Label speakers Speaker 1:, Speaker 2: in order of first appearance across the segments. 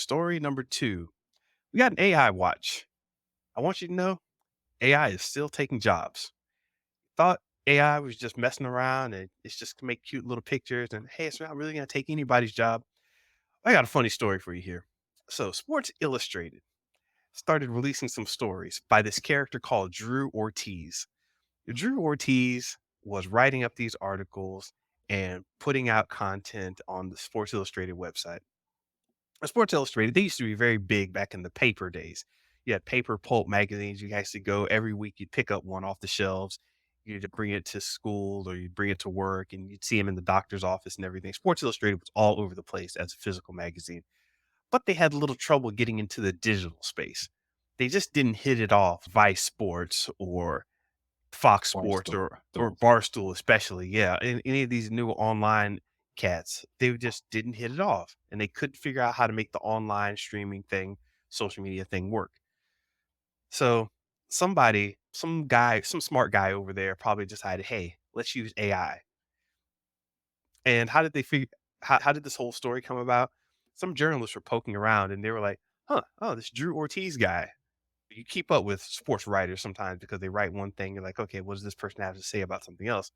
Speaker 1: Story number 2. We got an AI watch. I want you to know AI is still taking jobs. Thought AI was just messing around and it's just to make cute little pictures and hey, it's not really going to take anybody's job. I got a funny story for you here. So, Sports Illustrated started releasing some stories by this character called Drew Ortiz. Drew Ortiz was writing up these articles and putting out content on the Sports Illustrated website. Sports Illustrated, they used to be very big back in the paper days. You had paper pulp magazines. You guys to go every week. You'd pick up one off the shelves. You'd bring it to school or you'd bring it to work and you'd see them in the doctor's office and everything. Sports Illustrated was all over the place as a physical magazine, but they had a little trouble getting into the digital space. They just didn't hit it off Vice Sports or Fox Sports
Speaker 2: Barstool.
Speaker 1: or Barstool especially, yeah, and any of these new online cats, they just didn't hit it off, and they couldn't figure out how to make the online streaming thing, social media thing work. So, some smart guy over there probably decided, "Hey, let's use AI." And how did they figure how did this whole story come about? Some journalists were poking around and they were like, "Huh, oh, this Drew Ortiz guy." You keep up with sports writers sometimes because they write one thing, you're like, "Okay, what does this person have to say about something else?"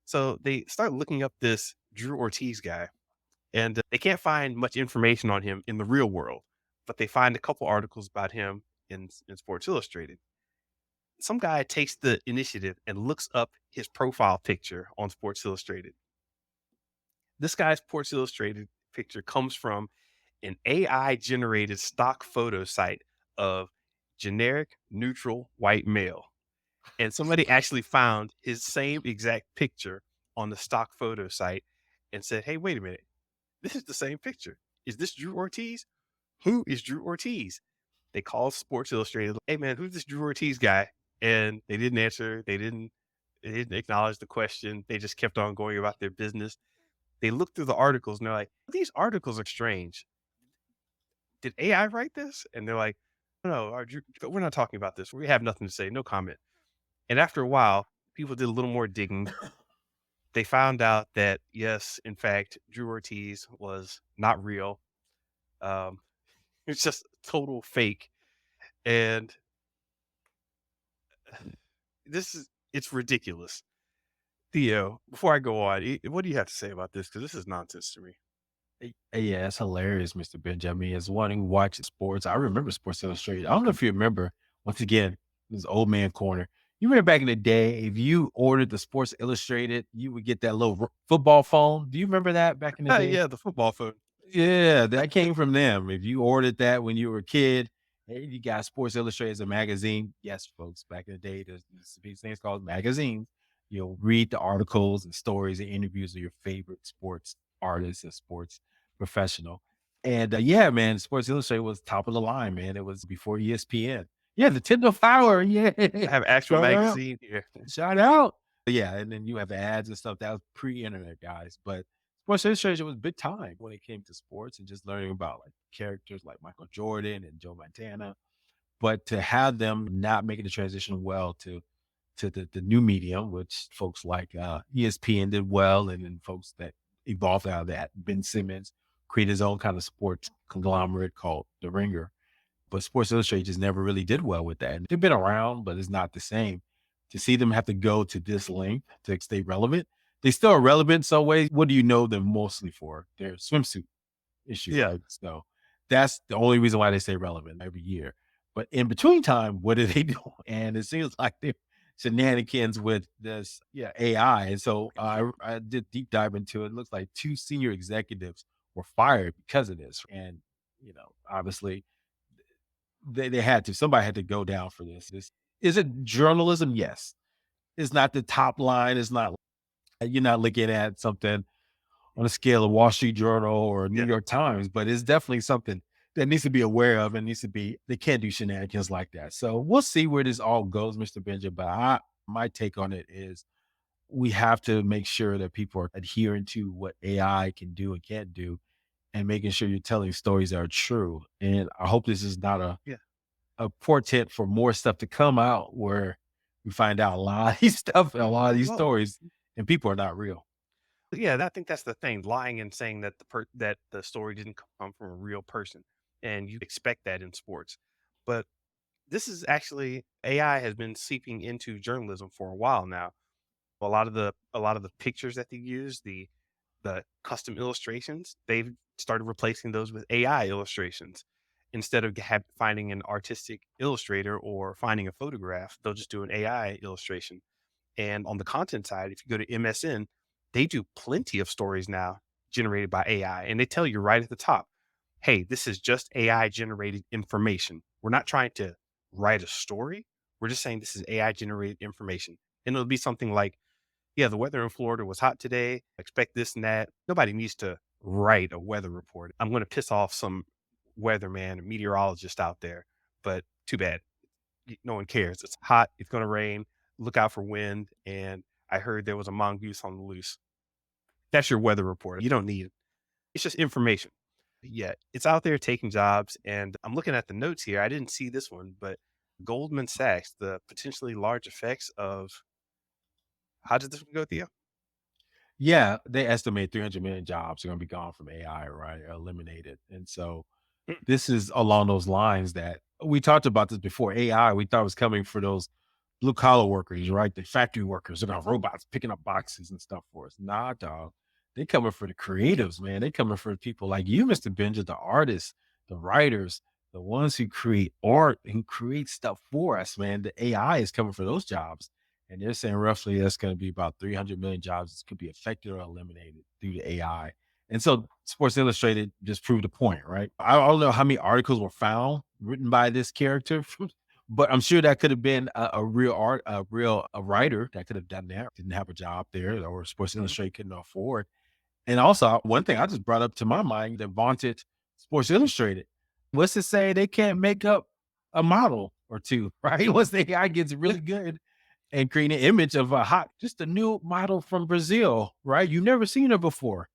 Speaker 1: So they start looking up this Drew Ortiz guy, and they can't find much information on him in the real world, but they find a couple articles about him in Sports Illustrated. Some guy takes the initiative and looks up his profile picture on Sports Illustrated. This guy's Sports Illustrated picture comes from an AI generated stock photo site of generic neutral white male. And somebody actually found his same exact picture on the stock photo site and said, "Hey, wait a minute. This is the same picture. Is this Drew Ortiz? Who is Drew Ortiz?" They called Sports Illustrated. "Hey man, who's this Drew Ortiz guy?" And they didn't answer. They didn't acknowledge the question. They just kept on going about their business. They looked through the articles and they're like, "These articles are strange. Did AI write this?" And they're like, "No, we're not talking about this. We have nothing to say. No comment." And after a while, people did a little more digging. They found out that, yes, in fact, Drew Ortiz was not real. Um, it's just total fake. And it's ridiculous. Theo, before I go on, what do you have to say about this? Because this is nonsense to me.
Speaker 2: Yeah, it's hilarious, Mr. Benja. I mean, as one who watches sports, I remember Sports Illustrated. I don't know if you remember, once again, this old man corner. You remember back in the day, if you ordered the Sports Illustrated, you would get that little football phone. Do you remember that back in the day?
Speaker 1: Yeah, the football phone.
Speaker 2: Yeah, that came from them. If you ordered that when you were a kid, hey, you got Sports Illustrated as a magazine. Yes, folks, back in the day, there's these things called magazines. You'll read the articles and stories and interviews of your favorite sports artists and sports professional. And yeah, man, Sports Illustrated was top of the line, man. It was before ESPN. Yeah, the Tyndall Flower. Yeah.
Speaker 1: I have actual
Speaker 2: Shout out.
Speaker 1: magazine here.
Speaker 2: Shout out. Yeah, and then you have ads and stuff. That was pre-internet, guys. But Sports Illustrated was big time when it came to sports and just learning about like characters like Michael Jordan and Joe Montana. But to have them not making the transition well to the new medium, which folks like ESPN did well, and then folks that evolved out of that, Ben Simmons created his own kind of sports conglomerate called The Ringer. But Sports Illustrated just never really did well with that. And they've been around, but it's not the same. To see them have to go to this length to stay relevant, they still are relevant in some ways. What do you know them mostly for? Their swimsuit issue,
Speaker 1: Yeah.
Speaker 2: right? So that's the only reason why they stay relevant every year. But in between time, what do they do? And it seems like they're shenanigans with this, yeah, AI. And so I did deep dive into it. It looks like two senior executives were fired because of this. And, obviously they had to, somebody had to go down for this. Is it journalism? Yes. It's not the top line. It's not, you're not looking at something on a scale of Wall Street Journal or New
Speaker 1: Yeah.
Speaker 2: York Times, but it's definitely something that needs to be aware of and needs to be, they can't do shenanigans like that. So we'll see where this all goes, Mr. Benja. But my take on it is we have to make sure that people are adhering to what AI can do and can't do and making sure you're telling stories that are true. And I hope this is not
Speaker 1: Yeah.
Speaker 2: a portent for more stuff to come out where we find out a lot of these stuff, a lot of these
Speaker 1: Well,
Speaker 2: stories, and people are not real.
Speaker 1: yeah, I think that's the thing, lying and saying that that the story didn't come from a real person. and you expect that in sports. But this is actually AI has been seeping into journalism for a while now. A lot of the pictures that they use, the custom illustrations, they've started replacing those with AI illustrations. Instead of finding an artistic illustrator or finding a photograph, they'll just do an AI illustration. And on the content side, if you go to MSN, they do plenty of stories now generated by AI. And they tell you right at the top, hey, this is just AI generated information. We're not trying to write a story. We're just saying this is AI generated information. And it'll be something like, yeah, the weather in Florida was hot today. Expect this and that. Nobody needs to write a weather report. I'm going to piss off some weatherman or meteorologist out there, but too bad. No one cares. It's hot. It's going to rain. Look out for wind. And I heard there was a mongoose on the loose. That's your weather report. You don't need it. It's just information. Yeah, it's out there taking jobs. And I'm looking at the notes here. I didn't see this one, but Goldman Sachs, the potentially large effects of how did this one go, Theo?
Speaker 2: Yeah, they estimate 300 million jobs are gonna be gone from AI, right? Or eliminated. And so
Speaker 1: Mm,
Speaker 2: this is along those lines that we talked about this before. AI, we thought was coming for those blue collar workers, right? The factory workers, they're gonna have robots picking up boxes and stuff for us. Nah, dog. They coming for the creatives, man. They coming for people like you, Mr. Benja, the artists, the writers, the ones who create art and create stuff for us, man. The AI is coming for those jobs. And they're saying roughly that's going to be about 300 million jobs that could be affected or eliminated due to AI. And so Sports Illustrated just proved the point, right? I don't know how many articles were found written by this character, but I'm sure that could have been a real a writer that could have done that. Didn't have a job there, or Sports
Speaker 1: mhm.
Speaker 2: Illustrated couldn't afford. And also, one thing I just brought up to my mind that vaunted Sports Illustrated. What's to say they can't make up a model or two, right? Once the AI gets
Speaker 1: Yeah,
Speaker 2: really good and create an image of just a new model from Brazil, right? You've never seen her before.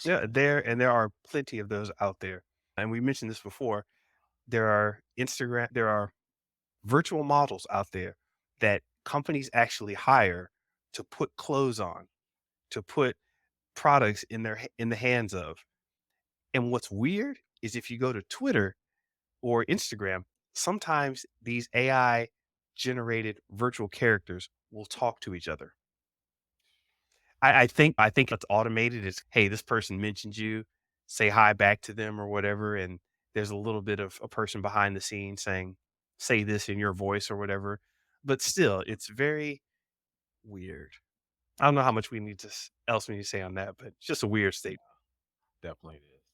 Speaker 1: yeah, there are plenty of those out there. And we mentioned this before. There are virtual models out there that companies actually hire to put clothes on, to put products in the hands of. And what's weird is if you go to Twitter or Instagram, sometimes these AI generated virtual characters will talk to each other. I think it's automated. It's, "Hey, this person mentioned you, say hi back to them," or whatever, and there's a little bit of a person behind the scenes saying, "Say this in your voice," or whatever, but still, it's very weird. I don't know how much we need to s else we need to say on that, but it's just a weird state.
Speaker 2: Definitely.